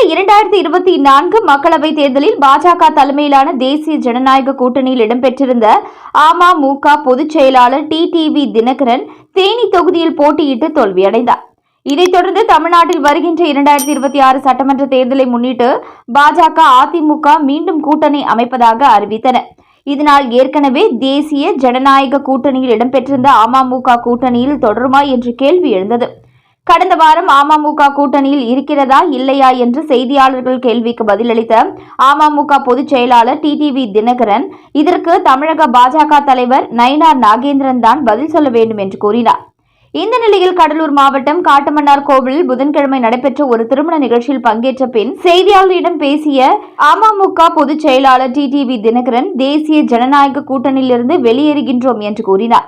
2024 மக்களவைத் தேர்தலில் பாஜக தலைமையிலான தேசிய ஜனநாயக கூட்டணியில் இடம்பெற்றிருந்த அமமுக பொதுச் செயலாளர் டிடிவி தினகரன் தேனி தொகுதியில் போட்டியிட்டு தோல்வியடைந்தார். இதைத் தொடர்ந்து தமிழ்நாட்டில் வருகின்ற 2026 சட்டமன்ற தேர்தலை முன்னிட்டு பாஜக, அதிமுக மீண்டும் கூட்டணி அமைப்பதாக அறிவித்தன. இதனால் ஏற்கனவே தேசிய ஜனநாயக கூட்டணியில் இடம்பெற்றிருந்த அமமுக கூட்டணியில் தொடருமா என்ற கேள்வி எழுந்தது. கடந்த வாரம் அமமுக கூட்டணியில் இருக்கிறதா இல்லையா என்று செய்தியாளர்கள் கேள்விக்கு பதிலளித்த அமமுக பொதுச் செயலாளர் டிடிவி தினகரன், இதற்கு தமிழக பாஜக தலைவர் நயினார் நாகேந்திரன் தான் பதில் சொல்ல வேண்டும் என்று கூறினார். இந்த நிலையில் கடலூர் மாவட்டம் காட்டுமன்னார் கோவிலில் புதன்கிழமை நடைபெற்ற ஒரு திருமண நிகழ்ச்சியில் பங்கேற்ற பின் செய்தியாளர்களிடம் பேசிய அமமுக பொதுச் செயலாளர் டிடிவி தினகரன், தேசிய ஜனநாயக கூட்டணியிலிருந்து வெளியேறுகின்றோம் என்று கூறினார்.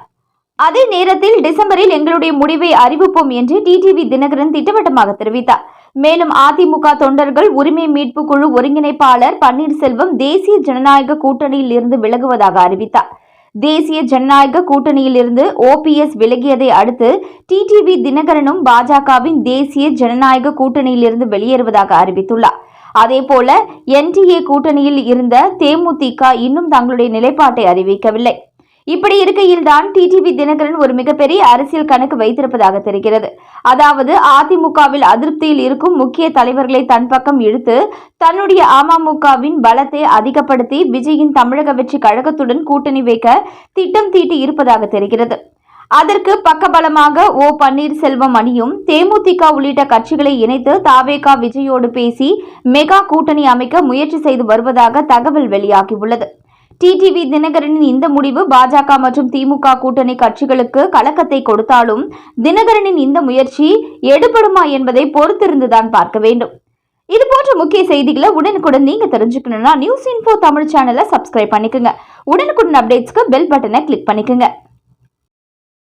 அதே நேரத்தில் டிசம்பரில் எங்களுடைய முடிவை அறிவிப்போம் என்று டிடிவி தினகரன் திட்டவட்டமாக தெரிவித்தார். மேலும் அதிமுக தொண்டர்கள் உரிமை மீட்பு குழு ஒருங்கிணைப்பாளர் பன்னீர்செல்வம் தேசிய ஜனநாயக கூட்டணியில் இருந்து விலகுவதாக அறிவித்தார். தேசிய ஜனநாயக கூட்டணியில் இருந்து OPS விலகியதை அடுத்து டிடிவி தினகரனும் பாஜகவின் தேசிய ஜனநாயக கூட்டணியில் இருந்து வெளியேறுவதாக அறிவித்துள்ளார். அதேபோல NDA கூட்டணியில் இருந்த தேமுதிக இன்னும் தங்களுடைய நிலைப்பாட்டை அறிவிக்கவில்லை. இப்படி இருக்கையில்தான் டிடிவி தினகரன் ஒரு மிகப்பெரிய அரசியல் கணக்கு வைத்திருப்பதாக தெரிகிறது. அதாவது அதிமுகவில் அதிருப்தியில் இருக்கும் முக்கிய தலைவர்களை தன் பக்கம் இழுத்து தன்னுடைய அமமுகவின் பலத்தை அதிகப்படுத்தி விஜயின் தமிழக வெற்றி கழகத்துடன் கூட்டணி வைக்க திட்டம் தீட்டி இருப்பதாக தெரிகிறது. அதற்கு பக்கபலமாக பன்னீர்செல்வம் அணியும் தேமுதிக உள்ளிட்ட கட்சிகளை இணைத்து தாவேகா விஜயோடு பேசி மெகா கூட்டணி அமைக்க முயற்சி செய்து வருவதாக தகவல் வெளியாகியுள்ளது. டிடிவி தினகரனின் இந்த முடிவு பாஜக மற்றும் திமுக கூட்டணி கட்சிகளுக்கு கலக்கத்தை கொடுத்தாலும் தினகரனின் இந்த முயற்சி எடுபடுமா என்பதை பொறுத்திருந்துதான் பார்க்க வேண்டும். இதுபோன்ற முக்கிய செய்திகளை உடனுக்குடன் நீங்க தெரிஞ்சுக்கணும்னா நியூஸ் இன்ஃபோ தமிழ் சேனலை சப்ஸ்கிரைப் பண்ணிக்கோங்க. உடனுக்குடன் அப்டேட்ஸ்க்கு பெல் பட்டனை கிளிக் பண்ணிக்கோங்க.